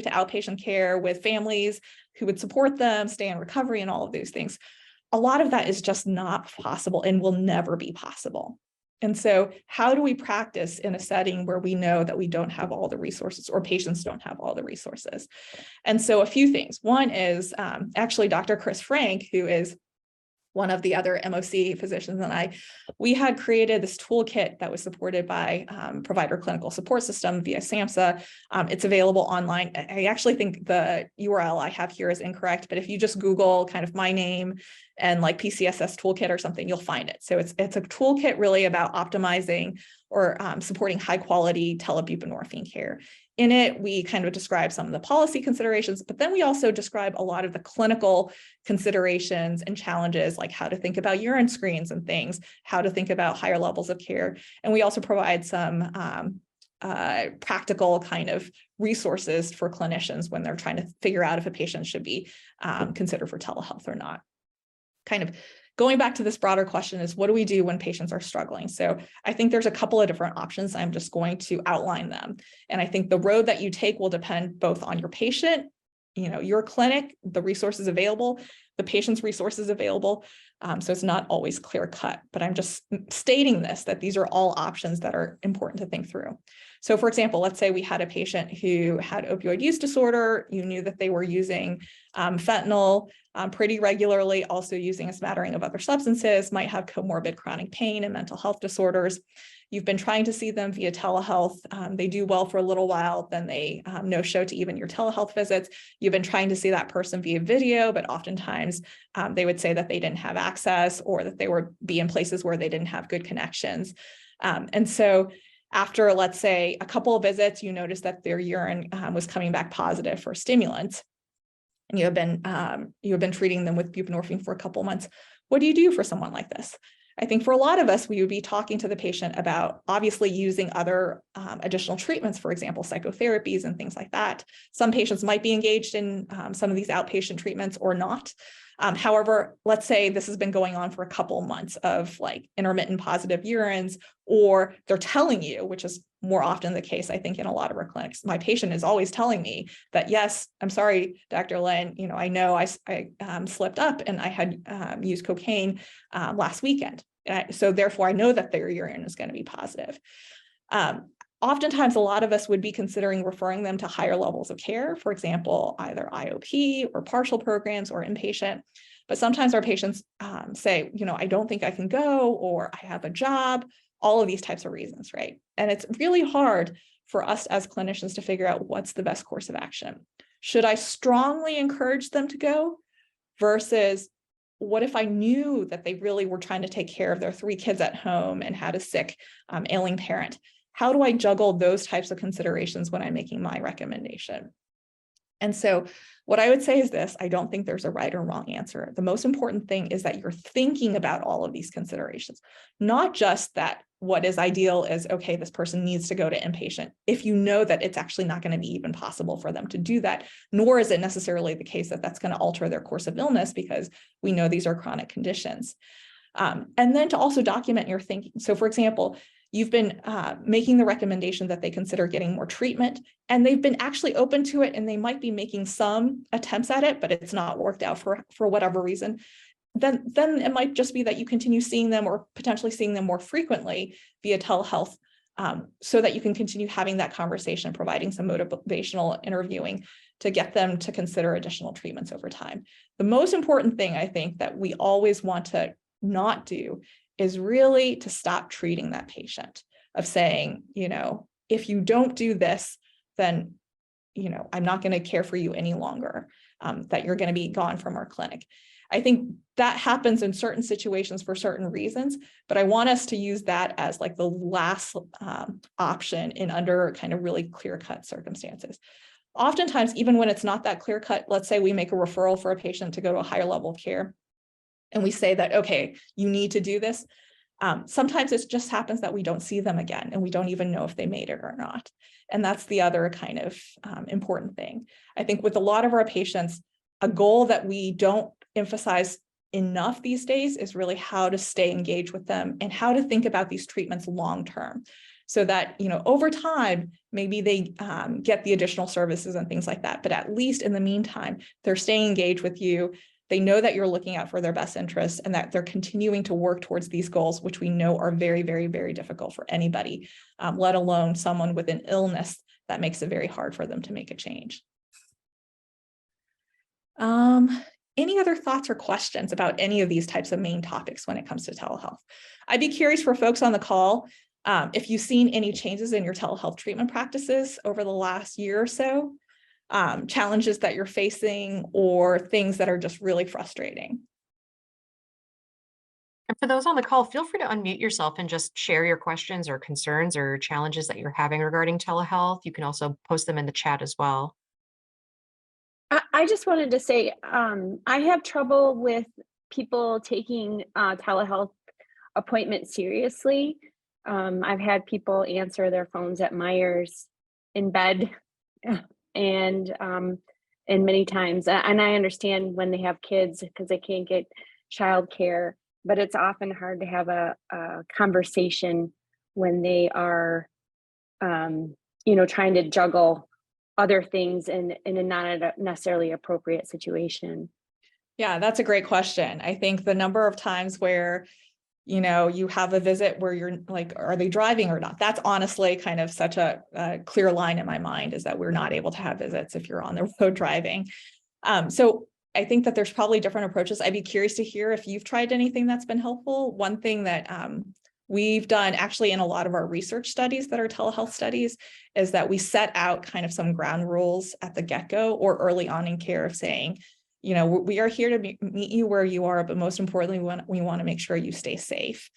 to outpatient care with families who would support them, stay in recovery, and all of these things. A lot of that is just not possible and will never be possible. And so how do we practice in a setting where we know that we don't have all the resources or patients don't have all the resources? And so a few things. One is actually Dr. Chris Frank, who is one of the other MOC physicians and we had created this toolkit that was supported by Provider Clinical Support System via SAMHSA. It's available online. I actually think the URL I have here is incorrect, but if you just Google kind of my name and like PCSS toolkit or something, you'll find it. So it's a toolkit really about optimizing or supporting high quality telebuprenorphine care. In it, we kind of describe some of the policy considerations, but then we also describe a lot of the clinical considerations and challenges, like how to think about urine screens and things, how to think about higher levels of care. And we also provide some practical kind of resources for clinicians when they're trying to figure out if a patient should be considered for telehealth or not. Kind of going back to this broader question is, what do we do when patients are struggling? So I think there's a couple of different options. I'm just going to outline them. And I think the road that you take will depend both on your patient, your clinic, the resources available, the patient's resources available. So it's not always clear cut, but I'm just stating this, that these are all options that are important to think through. So for example, let's say we had a patient who had opioid use disorder. You knew that they were using fentanyl pretty regularly, also using a smattering of other substances, might have comorbid chronic pain and mental health disorders. You've been trying to see them via telehealth. They do well for a little while, then they no show to even your telehealth visits. You've been trying to see that person via video, but oftentimes they would say that they didn't have access or that they would be in places where they didn't have good connections. And so after, let's say, a couple of visits, you notice that their urine was coming back positive for stimulants, and you have been treating them with buprenorphine for a couple of months. What do you do for someone like this? I think for a lot of us, we would be talking to the patient about obviously using other additional treatments, for example, psychotherapies and things like that. Some patients might be engaged in some of these outpatient treatments or not. However, let's say this has been going on for a couple of months of like intermittent positive urines, or they're telling you, which is more often the case, I think, in a lot of our clinics. My patient is always telling me that, yes, I'm sorry, Dr. Lynn, I know I slipped up and I had used cocaine last weekend. So therefore, I know that their urine is going to be positive. Oftentimes, a lot of us would be considering referring them to higher levels of care, for example, either IOP or partial programs or inpatient. But sometimes our patients say, I don't think I can go, or I have a job, all of these types of reasons, right? And it's really hard for us as clinicians to figure out what's the best course of action. Should I strongly encourage them to go versus what if I knew that they really were trying to take care of their 3 kids at home and had a sick, ailing parent? How do I juggle those types of considerations when I'm making my recommendation? And so what I would say is this: I don't think there's a right or wrong answer. The most important thing is that you're thinking about all of these considerations, not just that what is ideal is, okay, this person needs to go to inpatient, if you know that it's actually not going to be even possible for them to do that, nor is it necessarily the case that that's going to alter their course of illness, because we know these are chronic conditions. And then to also document your thinking. So for example, you've been making the recommendation that they consider getting more treatment, and they've been actually open to it, and they might be making some attempts at it, but it's not worked out for whatever reason. Then it might just be that you continue seeing them, or potentially seeing them more frequently via telehealth, so that you can continue having that conversation, providing some motivational interviewing to get them to consider additional treatments over time. The most important thing, I think, that we always want to not do is really to stop treating that patient, of saying, if you don't do this, then, I'm not going to care for you any longer, that you're going to be gone from our clinic. I think that happens in certain situations for certain reasons, but I want us to use that as like the last option in under kind of really clear-cut circumstances. Oftentimes, even when it's not that clear-cut, let's say we make a referral for a patient to go to a higher level of care, and we say that, okay, you need to do this. Sometimes it just happens that we don't see them again, and we don't even know if they made it or not. And that's the other kind of important thing. I think with a lot of our patients, a goal that we don't emphasize enough these days is really how to stay engaged with them and how to think about these treatments long-term, so that, over time, maybe they get the additional services and things like that. But at least in the meantime, they're staying engaged with you. They know that you're looking out for their best interests, and that they're continuing to work towards these goals, which we know are very, very, very difficult for anybody, let alone someone with an illness that makes it very hard for them to make a change. Any other thoughts or questions about any of these types of main topics when it comes to telehealth? I'd be curious for folks on the call, if you've seen any changes in your telehealth treatment practices over the last year or so. Challenges that you're facing, or things that are just really frustrating. And for those on the call, feel free to unmute yourself and just share your questions or concerns or challenges that you're having regarding telehealth. You can also post them in the chat as well. I just wanted to say, I have trouble with people taking telehealth appointments seriously. I've had people answer their phones at Myers in bed. And many times, and I understand when they have kids because they can't get childcare, but it's often hard to have a conversation when they are, trying to juggle other things in a not necessarily appropriate situation. Yeah, that's a great question. I think the number of times where you have a visit where you're like, are they driving or not? That's honestly kind of such a clear line in my mind, is that we're not able to have visits if you're on the road driving. So I think that there's probably different approaches. I'd be curious to hear if you've tried anything that's been helpful. One thing that we've done actually in a lot of our research studies that are telehealth studies is that we set out kind of some ground rules at the get-go or early on in care of saying, we are here to meet you where you are, but most importantly, we want to make sure you stay safe.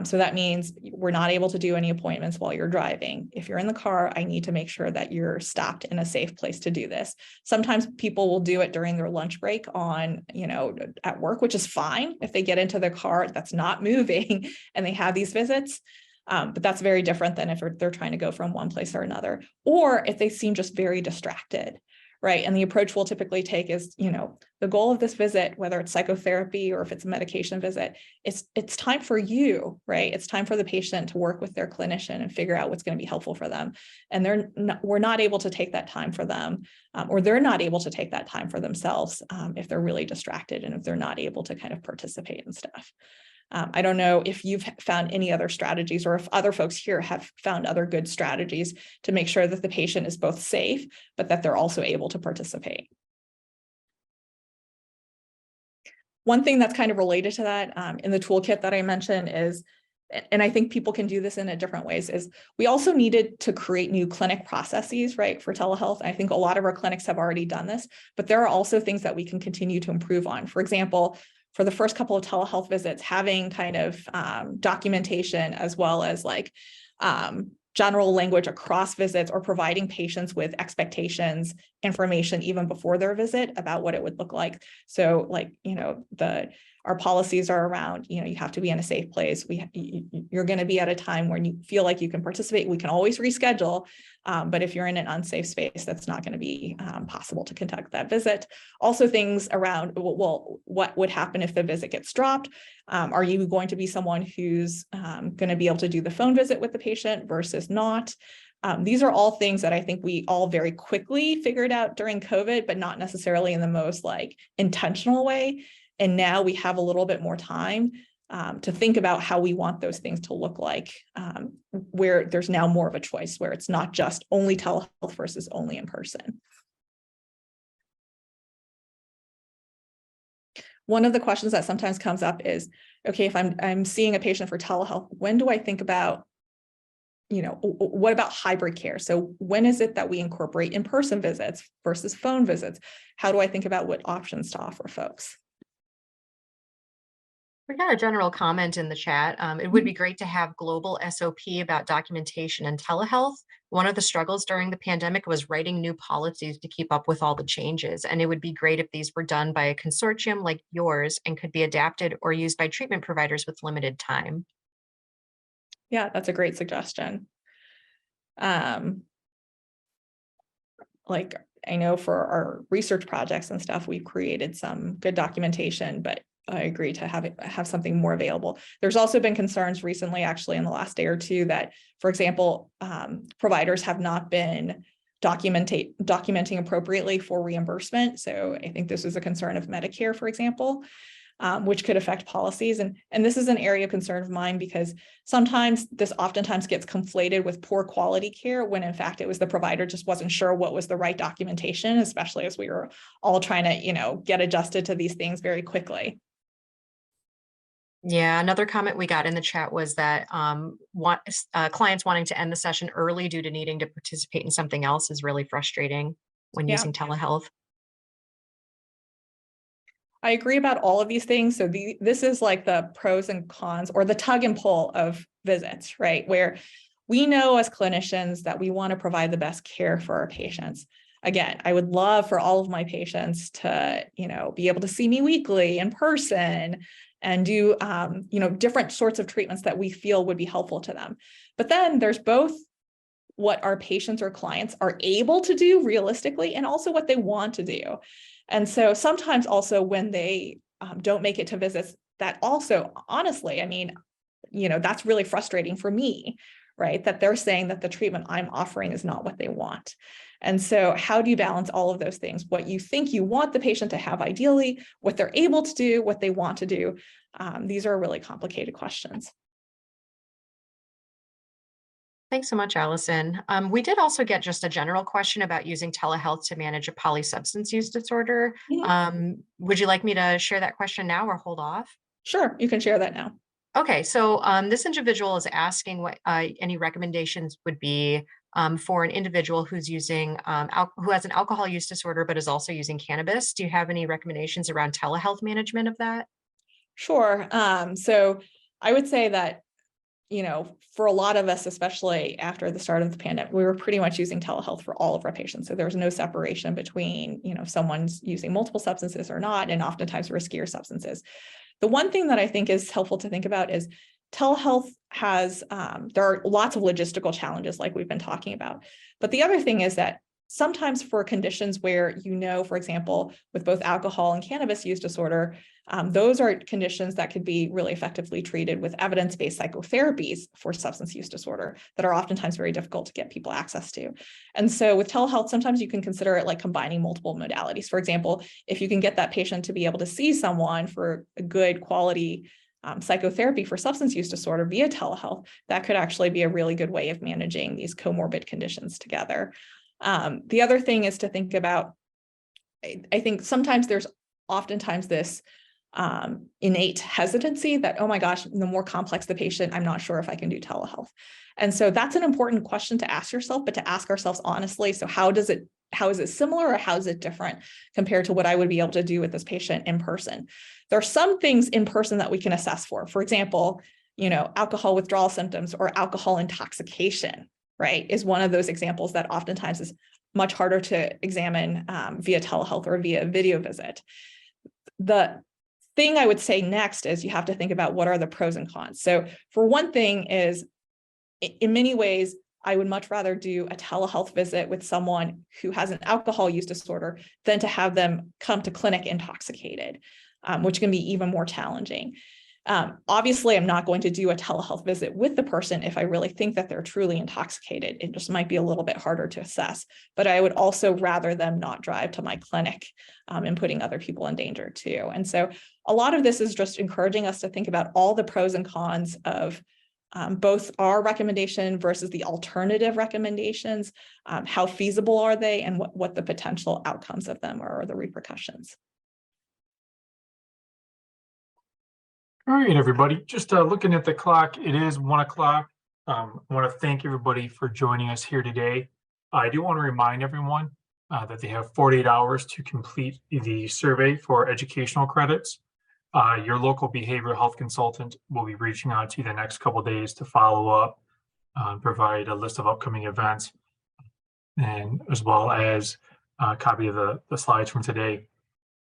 So that means we're not able to do any appointments while you're driving. If you're in the car, I need to make sure that you're stopped in a safe place to do this. Sometimes people will do it during their lunch break at work, which is fine if they get into their car that's not moving and they have these visits. But that's very different than if they're trying to go from one place or another, or if they seem just very distracted. Right. And the approach we'll typically take is, the goal of this visit, whether it's psychotherapy or if it's a medication visit, it's time for you, right? It's time for the patient to work with their clinician and figure out what's going to be helpful for them. And we're not able to take that time for them, or they're not able to take that time for themselves if they're really distracted and if they're not able to kind of participate in stuff. I don't know if you've found any other strategies or if other folks here have found other good strategies to make sure that the patient is both safe, but that they're also able to participate. One thing that's kind of related to that in the toolkit that I mentioned is, and I think people can do this in different ways, is we also needed to create new clinic processes, right, for telehealth. I think a lot of our clinics have already done this, but there are also things that we can continue to improve on. For example, for the first couple of telehealth visits, having kind of documentation as well as general language across visits, or providing patients with expectations information even before their visit about what it would look like. So our policies are around, you have to be in a safe place. You're going to be at a time when you feel like you can participate. We can always reschedule, but if you're in an unsafe space, that's not going to be possible to conduct that visit. Also things around, well, what would happen if the visit gets dropped? Are you going to be someone who's going to be able to do the phone visit with the patient versus not? These are all things that I think we all very quickly figured out during COVID, but not necessarily in the most intentional way. And now we have a little bit more time to think about how we want those things to look like, where there's now more of a choice, where it's not just only telehealth versus only in person. One of the questions that sometimes comes up is, okay, if I'm seeing a patient for telehealth, when do I think about, what about hybrid care? So when is it that we incorporate in-person visits versus phone visits? How do I think about what options to offer folks? We got a general comment in the chat. It would be great to have global SOP about documentation and telehealth. One of the struggles during the pandemic was writing new policies to keep up with all the changes. And it would be great if these were done by a consortium like yours and could be adapted or used by treatment providers with limited time. Yeah, that's a great suggestion. I know for our research projects and stuff, we've created some good documentation, but I agree to have something more available. There's also been concerns recently, actually in the last day or two, that, for example, providers have not been documenting appropriately for reimbursement. So I think this is a concern of Medicare, for example, which could affect policies. And this is an area of concern of mine, because sometimes this oftentimes gets conflated with poor quality care, when in fact it was the provider just wasn't sure what was the right documentation, especially as we were all trying to, get adjusted to these things very quickly. Yeah, another comment we got in the chat was that clients wanting to end the session early due to needing to participate in something else is really frustrating when using telehealth. I agree about all of these things. So this is like the pros and cons, or the tug and pull of visits, right? Where we know as clinicians that we want to provide the best care for our patients. Again, I would love for all of my patients to, be able to see me weekly in person and do, different sorts of treatments that we feel would be helpful to them. But then there's both what our patients or clients are able to do realistically, and also what they want to do. And so sometimes also when they don't make it to visits, that also, honestly, that's really frustrating for me, right? That they're saying that the treatment I'm offering is not what they want. And so how do you balance all of those things? What you think you want the patient to have ideally, what they're able to do, what they want to do. These are really complicated questions. Thanks so much, Allison. We did also get just a general question about using telehealth to manage a polysubstance use disorder. Would you like me to share that question now or hold off? Sure, you can share that now. Okay, so this individual is asking what any recommendations would be for an individual who's using who has an alcohol use disorder but is also using cannabis. Do you have any recommendations around telehealth management of that? Sure. So I would say that, for a lot of us, especially after the start of the pandemic, we were pretty much using telehealth for all of our patients. So there was no separation between, if someone's using multiple substances or not, and oftentimes riskier substances. The one thing that I think is helpful to think about is telehealth has, there are lots of logistical challenges like we've been talking about. But the other thing is that sometimes for conditions where, for example, with both alcohol and cannabis use disorder, those are conditions that could be really effectively treated with evidence-based psychotherapies for substance use disorder that are oftentimes very difficult to get people access to. And so with telehealth, sometimes you can consider it like combining multiple modalities. For example, if you can get that patient to be able to see someone for a good quality psychotherapy for substance use disorder via telehealth, that could actually be a really good way of managing these comorbid conditions together. The other thing is to think about, I think sometimes there's oftentimes this innate hesitancy that, oh my gosh, the more complex the patient, I'm not sure if I can do telehealth. And so that's an important question to ask yourself, but to ask ourselves honestly. So how is it similar or how is it different compared to what I would be able to do with this patient in person? There are some things in person that we can assess for. For example, alcohol withdrawal symptoms or alcohol intoxication, right, is one of those examples that oftentimes is much harder to examine via telehealth or via video visit. The thing I would say next is you have to think about what are the pros and cons. So for one thing is, in many ways, I would much rather do a telehealth visit with someone who has an alcohol use disorder than to have them come to clinic intoxicated, which can be even more challenging. Obviously, I'm not going to do a telehealth visit with the person if I really think that they're truly intoxicated. It just might be a little bit harder to assess, but I would also rather them not drive to my clinic and putting other people in danger too. And so a lot of this is just encouraging us to think about all the pros and cons of both our recommendation versus the alternative recommendations. How feasible are they, and what the potential outcomes of them are, or the repercussions. All right, everybody, just looking at the clock, it is 1 o'clock. I want to thank everybody for joining us here today. I do want to remind everyone that they have 48 hours to complete the survey for educational credits. Your local behavioral health consultant will be reaching out to you the next couple of days to follow up, provide a list of upcoming events, and as well as a copy of the slides from today.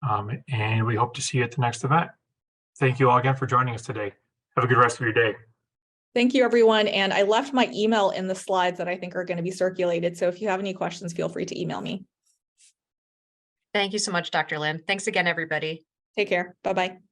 And we hope to see you at the next event. Thank you all again for joining us today. Have a good rest of your day. Thank you, everyone. And I left my email in the slides that I think are going to be circulated. So if you have any questions, feel free to email me. Thank you so much, Dr. Lim. Thanks again, everybody. Take care. Bye-bye.